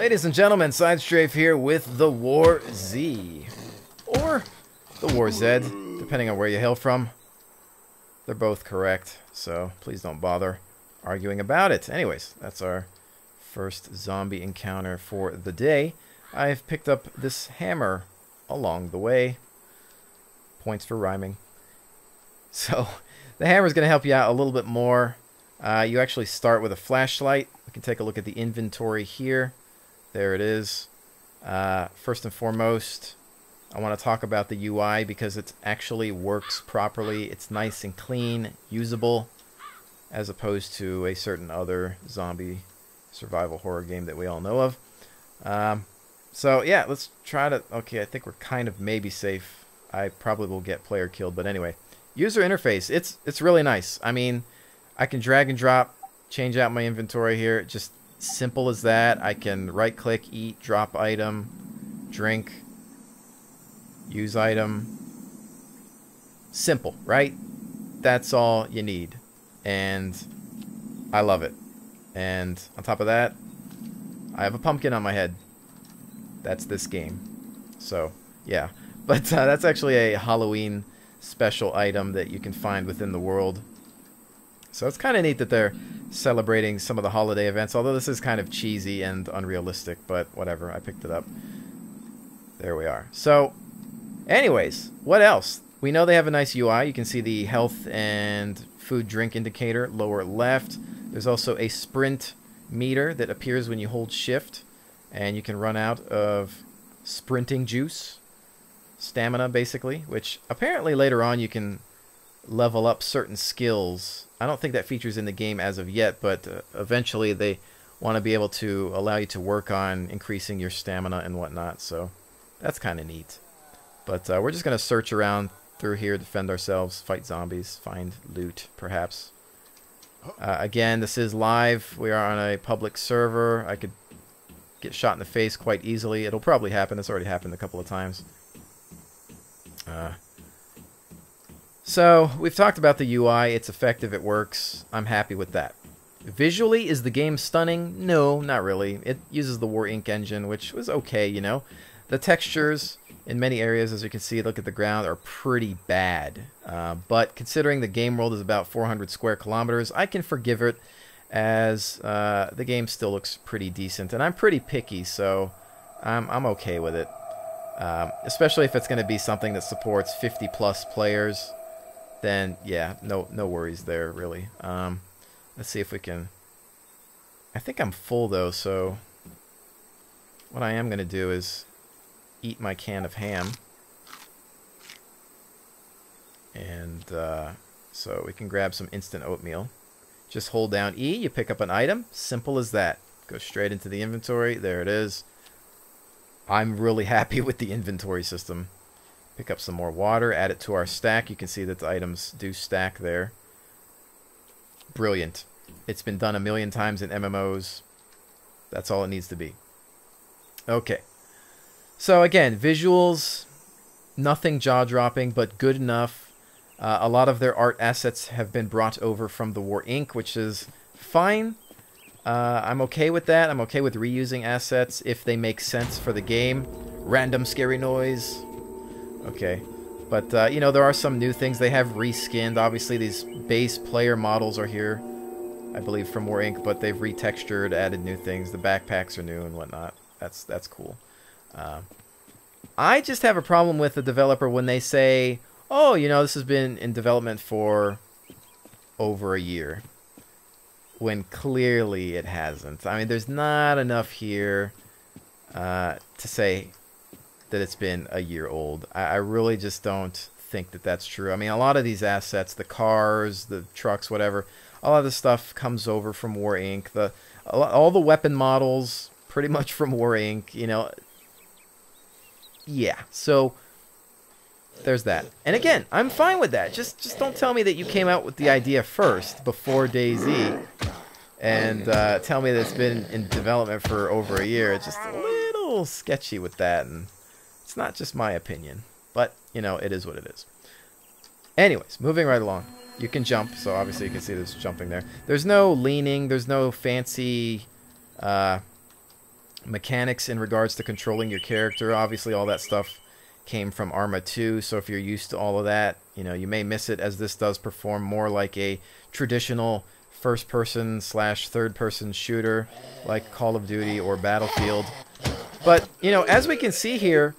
Ladies and gentlemen, SideStrafe here with the WarZ. Or the WarZ, depending on where you hail from. They're both correct, so please don't bother arguing about it. Anyways, that's our first zombie encounter for the day. I've picked up this hammer along the way. Points for rhyming. So, the hammer is going to help you out a little bit more. You actually start with a flashlight. We can take a look at the inventory here. There it is. First and foremost, I want to talk about the UI because it actually works properly. It's nice and clean, usable, as opposed to a certain other zombie survival horror game that we all know of. So yeah, let's try to... Okay, I think we're kind of maybe safe. I probably will get player killed, but anyway. User interface, it's really nice. I mean, I can drag and drop, change out my inventory here. Just simple as that. I can right click, eat, drop item, drink, use item. Simple, right? That's all you need. And I love it. And on top of that, I have a pumpkin on my head. That's this game. So, yeah. But that's actually a Halloween special item that you can find within the world. So it's kind of neat that they're celebrating some of the holiday events, although this is kind of cheesy and unrealistic, but whatever, I picked it up. There we are. So, anyways, what else? We know they have a nice UI. You can see the health and food drink indicator, lower left. There's also a sprint meter that appears when you hold shift, and you can run out of sprinting juice, stamina basically, which apparently later on you can level up certain skills. I don't think that features in the game as of yet, but eventually they want to be able to allow you to work on increasing your stamina and whatnot, so that's kind of neat. But we're just going to search around through here, defend ourselves, fight zombies, find loot, perhaps. Again, this is live. We are on a public server. I could get shot in the face quite easily. It'll probably happen. It's already happened a couple of times. So, we've talked about the UI. It's effective. It works. I'm happy with that. Visually, is the game stunning? No, not really. It uses the WarInk engine, which was okay, you know. The textures in many areas, as you can see, look at the ground, are pretty bad. But considering the game world is about 400 square kilometers, I can forgive it, as the game still looks pretty decent. And I'm pretty picky, so I'm okay with it. Especially if it's going to be something that supports 50+ players. Then, yeah, no worries there, really. Let's see if we can... I think I'm full, though, so... What I am going to do is eat my can of ham. And, so we can grab some instant oatmeal. Just hold down E, you pick up an item. Simple as that. Go straight into the inventory. There it is. I'm really happy with the inventory system. Pick up some more water, add it to our stack. You can see that the items do stack there. Brilliant. It's been done a million times in MMOs. That's all it needs to be. Okay. So again, visuals, nothing jaw-dropping, but good enough. A lot of their art assets have been brought over from the WarInk, which is fine. I'm okay with that. I'm okay with reusing assets if they make sense for the game. Random scary noise. Okay. But, you know, there are some new things. They have reskinned. Obviously, these base player models are here, I believe, from WarInk, but they've retextured, added new things. The backpacks are new and whatnot. That's cool. I just have a problem with the developer when they say, oh, you know, this has been in development for over a year, when clearly it hasn't. I mean, there's not enough here to say that it's been a year old. I really just don't think that that's true. I mean, a lot of these assets, the cars, the trucks, whatever, a lot of this stuff comes over from WarInk. All the weapon models, pretty much from WarInk, you know. Yeah, so there's that. And again, I'm fine with that. Just don't tell me that you came out with the idea first, before DayZ, and tell me that it's been in development for over a year. It's just a little sketchy with that, and it's not just my opinion. But, you know, it is what it is. Anyways, moving right along. You can jump, so obviously you can see there's jumping there. There's no leaning, there's no fancy mechanics in regards to controlling your character. Obviously, all that stuff came from Arma 2, so if you're used to all of that, you know, you may miss it, as this does perform more like a traditional first-person / third-person shooter like Call of Duty or Battlefield. But, you know, as we can see here,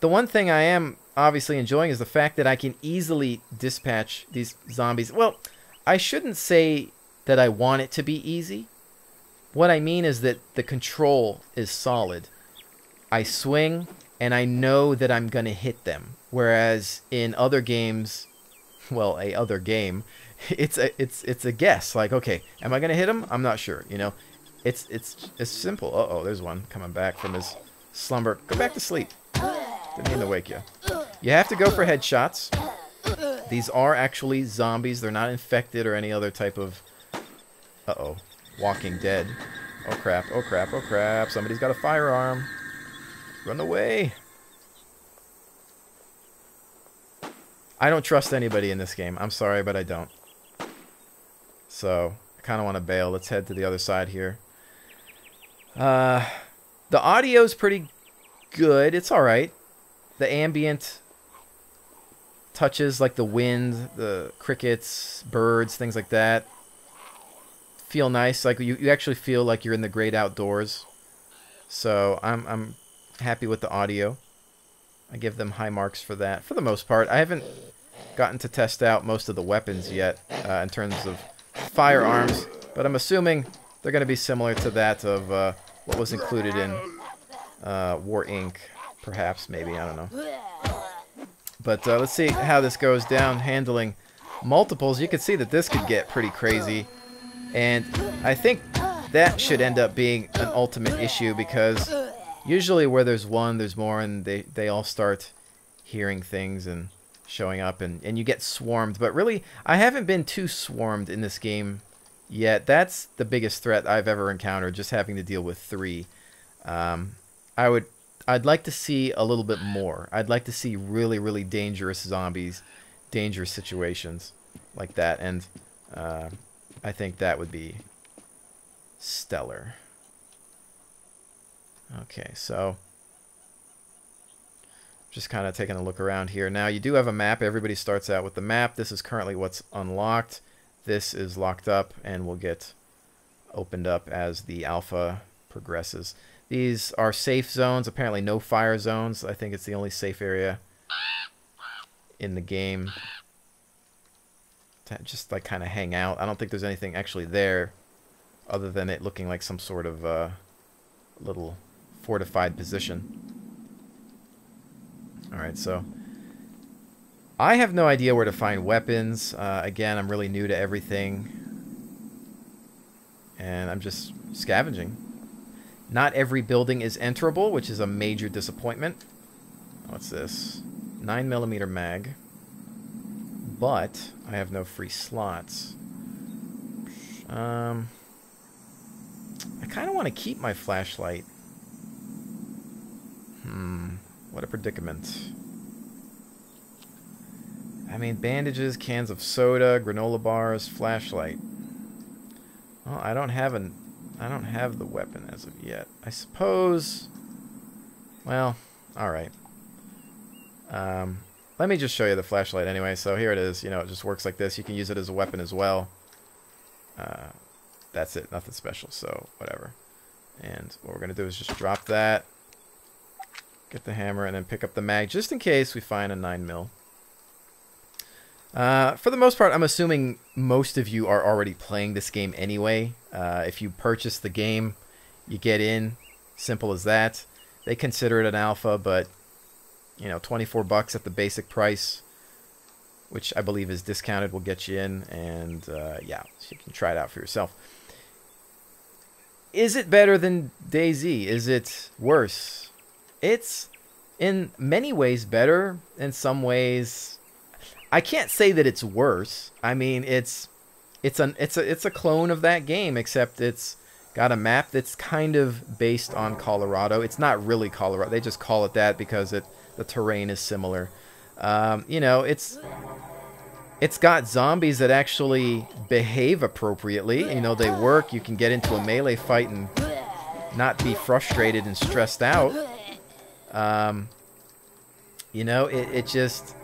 the one thing I am obviously enjoying is the fact that I can easily dispatch these zombies. Well, I shouldn't say that I want it to be easy. What I mean is that the control is solid. I swing, and I know that I'm going to hit them. Whereas in other games, well, other game, it's a guess. Like, okay, am I going to hit him? I'm not sure, you know. It's simple. Uh-oh, there's one coming back from his slumber. Go back to sleep. Didn't mean to wake you. You have to go for headshots. These are actually zombies. They're not infected or any other type of... Uh-oh. Walking Dead. Oh, crap. Oh, crap. Oh, crap. Somebody's got a firearm. Run away. I don't trust anybody in this game. I'm sorry, but I don't. So, I kind of want to bail. Let's head to the other side here. The audio's pretty good. It's alright. The ambient touches, like the wind, the crickets, birds, things like that, feel nice. Like you actually feel like you're in the great outdoors. So I'm happy with the audio. I give them high marks for that. For the most part, I haven't gotten to test out most of the weapons yet in terms of firearms, but I'm assuming they're going to be similar to that of what was included in War Inc. Perhaps, maybe, I don't know. But let's see how this goes down handling multiples. You can see that this could get pretty crazy. And I think that should end up being an ultimate issue, because usually where there's one, there's more, and they all start hearing things and showing up, and you get swarmed. But really, I haven't been too swarmed in this game yet. That's the biggest threat I've ever encountered, just having to deal with 3. I'd like to see a little bit more. I'd like to see really, really dangerous zombies, dangerous situations like that, and I think that would be stellar. Okay, so just kind of taking a look around here. Now, you do have a map. Everybody starts out with the map. This is currently what's unlocked. This is locked up and will get opened up as the alpha progresses. These are safe zones. Apparently no fire zones. I think it's the only safe area in the game to just like kind of hang out. I don't think there's anything actually there other than it looking like some sort of little fortified position. Alright, so I have no idea where to find weapons. Again, I'm really new to everything, and I'm just scavenging. Not every building is enterable, which is a major disappointment. What's this? 9mm mag. But I have no free slots. I kind of want to keep my flashlight. What a predicament. I mean, bandages, cans of soda, granola bars, flashlight. Well, I don't have the weapon as of yet. I suppose... Well, alright. Let me just show you the flashlight anyway. So here it is. You know, it just works like this. You can use it as a weapon as well. That's it. Nothing special. So, whatever. And what we're going to do is just drop that. Get the hammer and then pick up the mag, just in case we find a 9mm. For the most part, I'm assuming most of you are already playing this game anyway. If you purchase the game, you get in. Simple as that. They consider it an alpha, but, you know, $24 at the basic price, which I believe is discounted, will get you in. And, yeah, so you can try it out for yourself. Is it better than DayZ? Is it worse? It's in many ways better. In some ways, I can't say that it's worse. I mean, it's a clone of that game, except it's got a map that's kind of based on Colorado. It's not really Colorado. They just call it that because the terrain is similar. You know, it's got zombies that actually behave appropriately. You know, they work. You can get into a melee fight and not be frustrated and stressed out. You know, it just,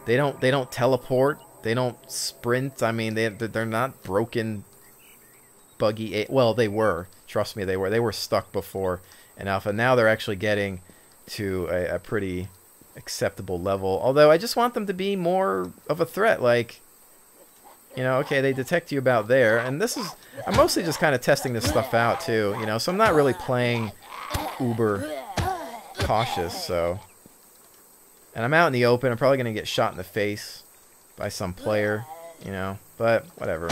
they don't teleport, they don't sprint. I mean, they're not broken, buggy. Well, they were. Trust me, they were. They were stuck before in alpha. Now they're actually getting to a pretty acceptable level. Although I just want them to be more of a threat. Like, you know, okay, they detect you about there, and this is, I'm mostly just kind of testing this stuff out too. You know, so I'm not really playing uber cautious. So. And I'm out in the open. I'm probably going to get shot in the face by some player, you know. But, whatever.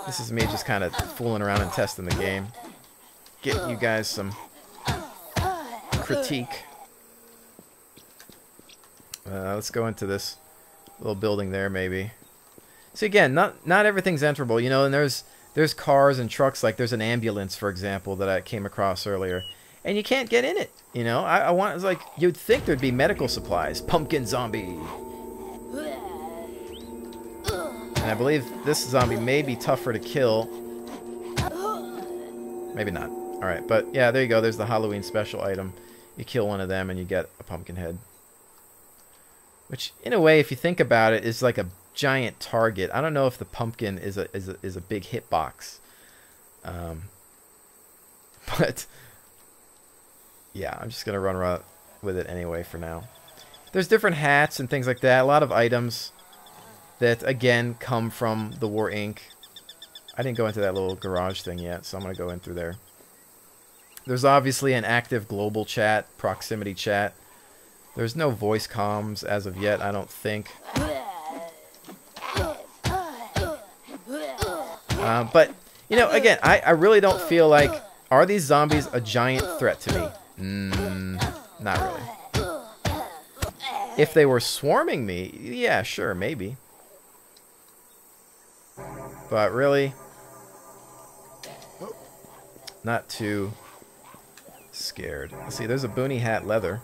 This is me just kind of fooling around and testing the game. Getting you guys some critique. Let's go into this little building there, maybe. See, again, not everything's enterable, you know. And there's cars and trucks. Like, there's an ambulance, for example, that I came across earlier. And you can't get in it, you know. It's like, you'd think there'd be medical supplies. Pumpkin zombie. And I believe this zombie may be tougher to kill. Maybe not. Alright, but yeah, there you go. There's the Halloween special item. You kill one of them and you get a pumpkin head. Which, in a way, if you think about it, is like a giant target. I don't know if the pumpkin is a big hitbox. But... yeah, I'm just going to run with it anyway for now. There's different hats and things like that. A lot of items that, again, come from the War Inc. I didn't go into that little garage thing yet, so I'm going to go in through there. There's obviously an active global chat, proximity chat. There's no voice comms as of yet, I don't think. But, you know, again, I really don't feel like... are these zombies a giant threat to me? Not really. If they were swarming me, yeah, sure, maybe. But really, not too scared. Let's see, there's a boonie hat leather.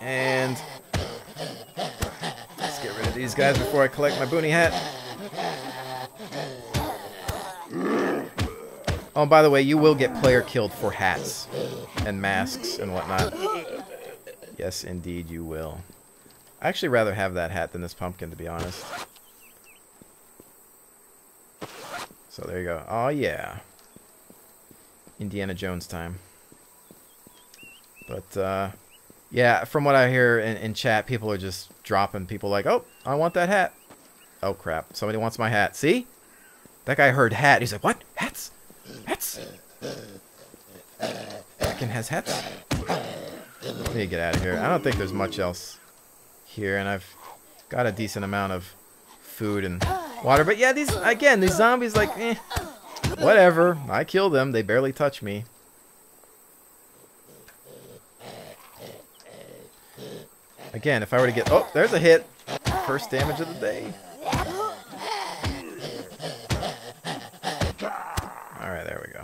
And let's get rid of these guys before I collect my boonie hat. Oh, and by the way, you will get player killed for hats and masks and whatnot. Yes, indeed, you will. I actually rather have that hat than this pumpkin, to be honest. So there you go. Oh, yeah. Indiana Jones time. But, yeah, from what I hear in chat, people are just dropping people like, oh, I want that hat. Oh, crap. Somebody wants my hat. See? That guy heard hat. He's like, what? Hats? Hats? Fucking has hats? Let me get out of here. I don't think there's much else here, and I've got a decent amount of food and water. But yeah, these zombies, like, whatever. I kill them. They barely touch me. Again, if I were to get... oh, there's a hit. First damage of the day. Alright, there we go.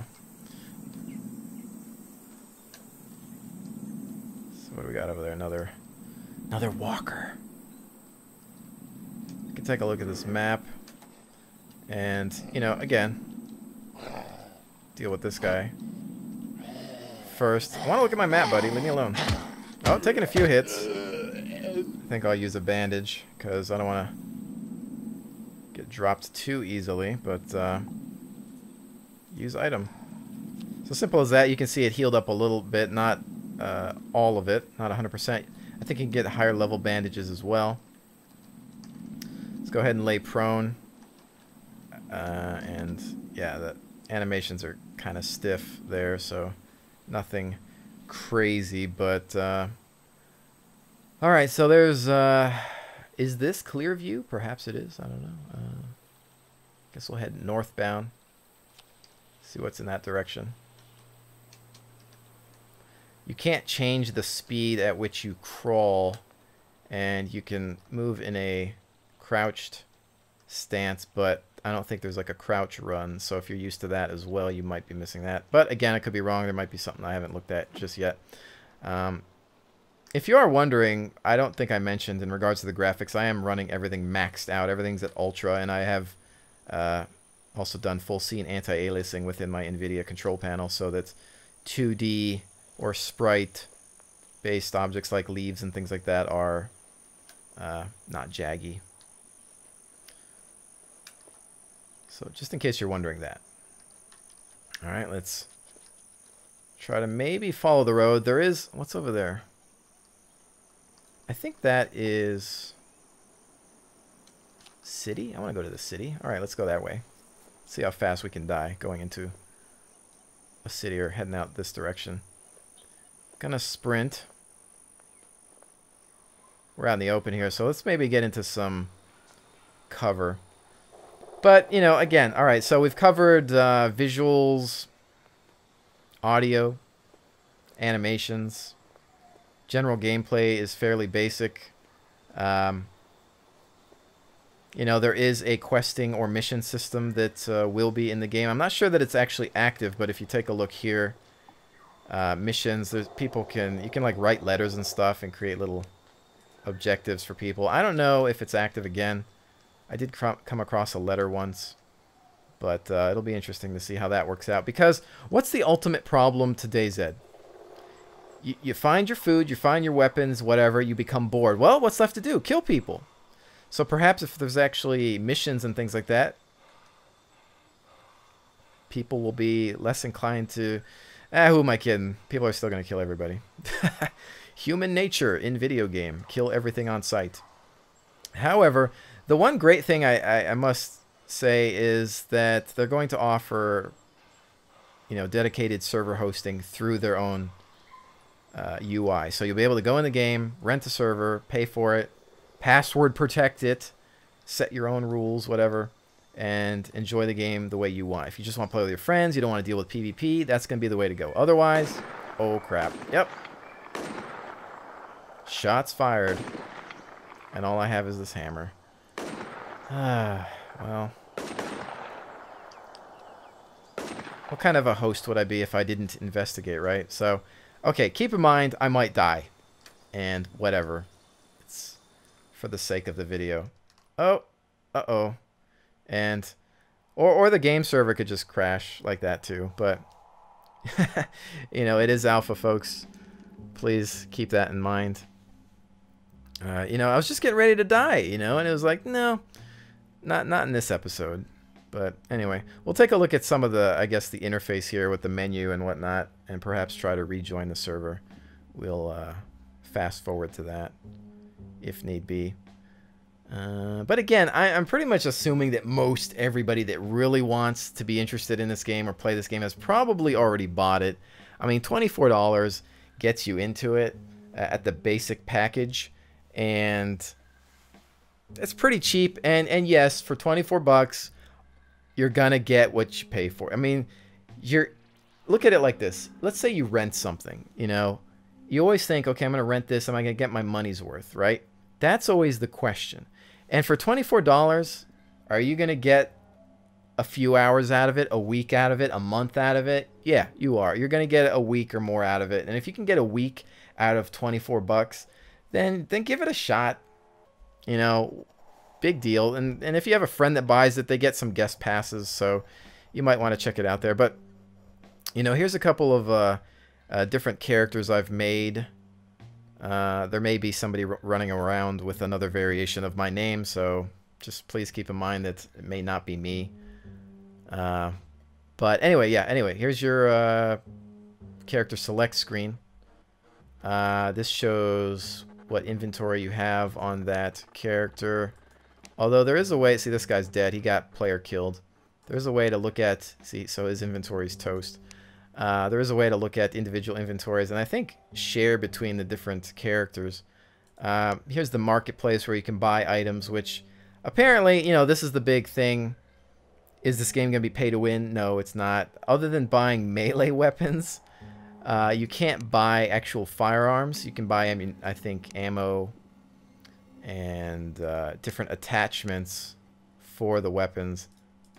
So what do we got over there? Another walker. You can take a look at this map. And, you know, again, deal with this guy first. I want to look at my map, buddy. Leave me alone. Oh, taking a few hits. I think I'll use a bandage, because I don't want to get dropped too easily, but use item. So simple as that. You can see it healed up a little bit, not all of it, not 100%. I think you can get higher level bandages as well. Let's go ahead and lay prone. And yeah, the animations are kind of stiff there, so nothing crazy, but alright, so there's is this clear view? Perhaps it is, I don't know. Guess we'll head northbound, see what's in that direction. You can't change the speed at which you crawl, and you can move in a crouched stance, but I don't think there's like a crouch run, so if you're used to that as well, you might be missing that. But again, I could be wrong. There might be something I haven't looked at just yet. If you are wondering, I don't think I mentioned in regards to the graphics, I am running everything maxed out. Everything's at ultra, and I have also done full scene anti-aliasing within my NVIDIA control panel so that 2D or sprite-based objects like leaves and things like that are not jaggy. So just in case you're wondering that. All right, let's try to maybe follow the road. There is... What's over there? I think that is... City? I want to go to the city. All right, let's go that way. See how fast we can die going into a city or heading out this direction. Gonna sprint. We're out in the open here, so let's maybe get into some cover. But, you know, again, all right, so we've covered visuals, audio, animations. General gameplay is fairly basic. You know, there is a questing or mission system that will be in the game. I'm not sure that it's actually active, but if you take a look here, missions, there's you can like write letters and stuff and create little objectives for people. I don't know if it's active again. I did come across a letter once, but it'll be interesting to see how that works out. Because what's the ultimate problem to DayZ? You find your food, you find your weapons, whatever, you become bored. Well, what's left to do? Kill people. So perhaps if there's actually missions and things like that, people will be less inclined to... who am I kidding? People are still going to kill everybody. Human nature in video game. Kill everything on sight. However, the one great thing I must say is that they're going to offer, you know, dedicated server hosting through their own UI. So you'll be able to go in the game, rent a server, pay for it, password protect it, set your own rules, whatever, and enjoy the game the way you want. If you just want to play with your friends, you don't want to deal with PvP, that's going to be the way to go. Otherwise, oh crap. Yep. Shots fired. And all I have is this hammer. Well. What kind of a host would I be if I didn't investigate, right? So, okay, keep in mind, I might die. And whatever. It's for the sake of the video. Oh, uh-oh. And, or the game server could just crash like that too. But, you know, it is alpha, folks. Please keep that in mind. You know, I was just getting ready to die, you know, and it was like, no, not in this episode. But anyway, we'll take a look at some of the, I guess, the interface here with the menu and whatnot, and perhaps try to rejoin the server. We'll fast forward to that if need be. But again, I'm pretty much assuming that most everybody that really wants to be interested in this game or play this game has probably already bought it. I mean, $24 gets you into it at the basic package, and it's pretty cheap. And yes, for 24 bucks, you're gonna get what you pay for. I mean, look at it like this. Let's say you rent something, you know. You always think, okay, I'm gonna rent this. Am I gonna get my money's worth, right? That's always the question. And for $24, are you gonna get a few hours out of it, a week out of it, a month out of it? Yeah, you are. You're gonna get a week or more out of it. And if you can get a week out of 24 bucks, then give it a shot. You know, big deal. And if you have a friend that buys it, they get some guest passes, so you might want to check it out there. But, you know, here's a couple of different characters I've made. There may be somebody running around with another variation of my name, so just please keep in mind that it may not be me. But anyway, yeah, here's your character select screen. This shows what inventory you have on that character. Although there is a way, see, this guy's dead. He got player killed. There's a way to look at, see, so his inventory is toast. There is a way to look at individual inventories, and I think share between the different characters. Here's the marketplace where you can buy items, which apparently, you know, this is the big thing. Is this game going to be pay to win? No, it's not. Other than buying melee weapons, you can't buy actual firearms. You can buy, I think, ammo and different attachments for the weapons.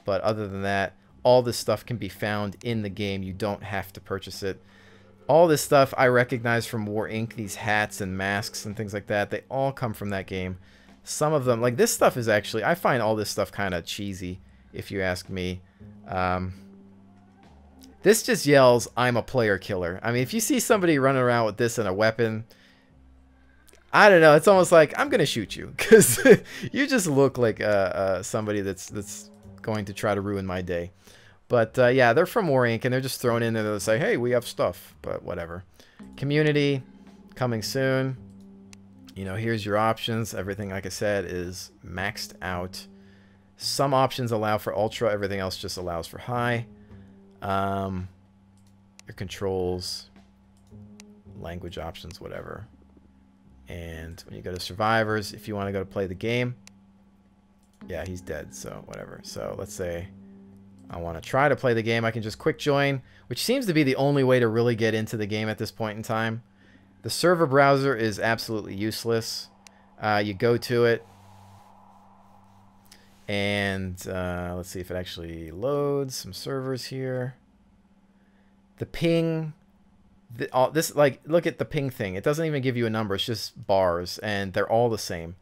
But other than that, all this stuff can be found in the game. You don't have to purchase it. All this stuff I recognize from War Inc. These hats and masks and things like that, they all come from that game. Some of them, like this stuff is actually, I find all this stuff kind of cheesy if you ask me. This just yells, I'm a player killer. I mean, if you see somebody running around with this and a weapon, I don't know. It's almost like I'm gonna shoot you because you just look like somebody that's going to try to ruin my day. But yeah, they're from War Inc. and they're just thrown in there to say, hey, we have stuff, but whatever. Community coming soon. You know, here's your options. Everything, like I said, is maxed out. Some options allow for ultra. Everything else just allows for high. Your controls, language options, whatever. And when you go to survivors, if you want to go to play the game, yeah, he's dead, so whatever. So let's say I want to try to play the game. I can just quick join, which seems to be the only way to really get into the game at this point in time. The server browser is absolutely useless. You go to it, and let's see if it actually loads some servers here. The ping, this, like, look at the ping thing. It doesn't even give you a number. It's just bars, and they're all the same.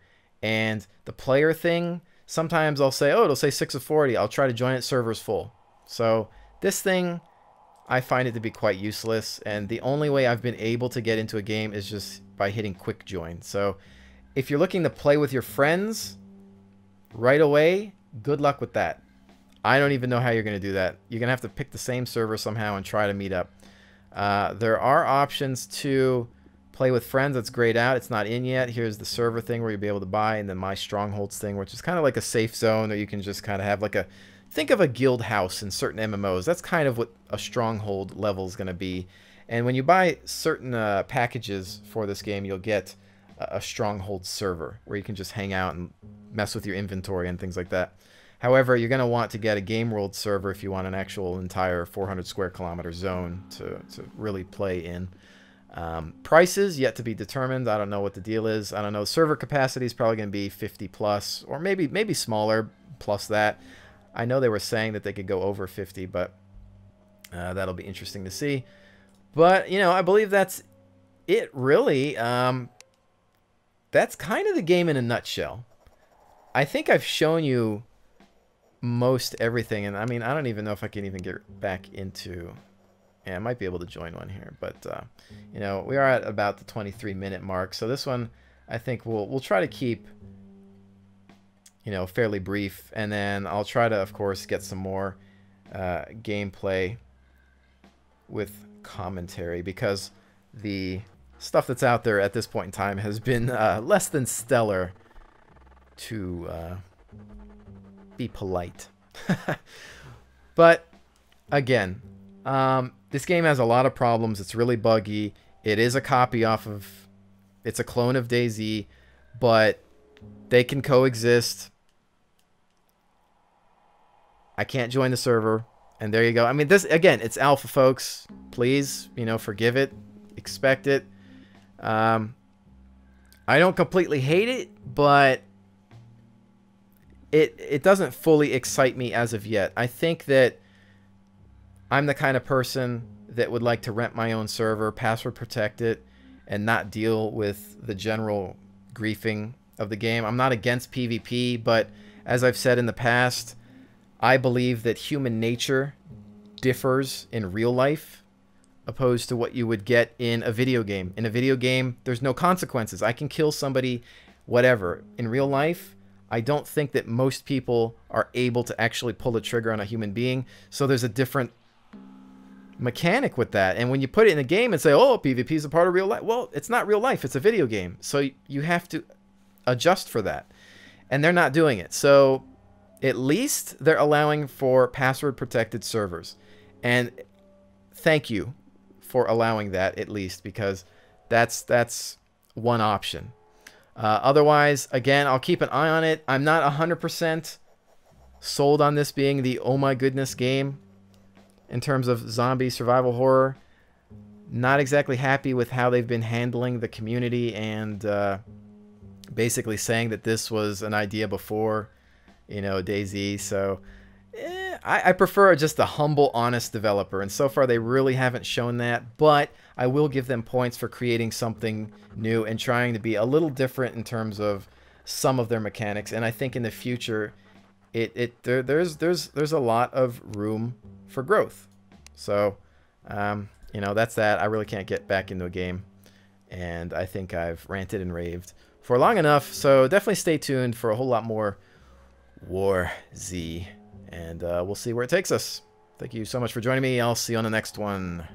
And the player thing, sometimes I'll say, oh, it'll say 6 of 40. I'll try to join it, server's full. So this thing, I find it to be quite useless. And the only way I've been able to get into a game is just by hitting quick join. So if you're looking to play with your friends right away, good luck with that. I don't even know how you're going to do that. You're going to have to pick the same server somehow and try to meet up. There are options to play with friends. That's grayed out. It's not in yet. Here's the server thing where you'll be able to buy, and then my strongholds thing, which is kind of like a safe zone, or you can just kind of have like a, think of a guild house in certain MMOs. That's kind of what a stronghold level is going to be. And when you buy certain packages for this game, you'll get a stronghold server where you can just hang out and mess with your inventory and things like that. However, you're going to want to get a game world server if you want an actual entire 400 square kilometer zone to really play in. Prices yet to be determined. I don't know what the deal is. I don't know. Server capacity is probably going to be 50 plus, or maybe smaller plus that. I know they were saying that they could go over 50, but that'll be interesting to see. But, you know, I believe that's it, really. That's kind of the game in a nutshell. I think I've shown you most everything, and I mean, I don't even know if I can even get back into, yeah, I might be able to join one here, but you know, we are at about the 23-minute mark, so this one I think we'll try to keep, you know, fairly brief, and then I'll try to, of course, get some more gameplay with commentary, because the stuff that's out there at this point in time has been less than stellar, to be polite. But again, this game has a lot of problems. It's really buggy. It is a copy off of, it's a clone of DayZ, but they can coexist. I can't join the server, and there you go. I mean, this, again, it's alpha, folks. Please, you know, forgive it, expect it. I don't completely hate it, but it doesn't fully excite me as of yet. I think that I'm the kind of person that would like to rent my own server, password protect it, and not deal with the general griefing of the game. I'm not against PvP, but as I've said in the past, I believe that human nature differs in real life opposed to what you would get in a video game. In a video game, there's no consequences. I can kill somebody, whatever. In real life, I don't think that most people are able to actually pull the trigger on a human being. So there's a different mechanic with that. And when you put it in a game and say, oh, PvP is a part of real life, well, it's not real life. It's a video game. So you have to adjust for that. And they're not doing it. So at least they're allowing for password protected servers. And thank you for allowing that, at least, because that's one option. Otherwise, again, I'll keep an eye on it. I'm not 100% sold on this being the oh my goodness game in terms of zombie survival horror. Not exactly happy with how they've been handling the community and basically saying that this was an idea before, you know, DayZ. So I prefer just a humble, honest developer, and so far they really haven't shown that, but I will give them points for creating something new and trying to be a little different in terms of some of their mechanics. And I think in the future, there's a lot of room for growth. So, you know, that's that. I really can't get back into a game, and I think I've ranted and raved for long enough. So definitely stay tuned for a whole lot more WarZ, and we'll see where it takes us. Thank you so much for joining me. I'll see you on the next one.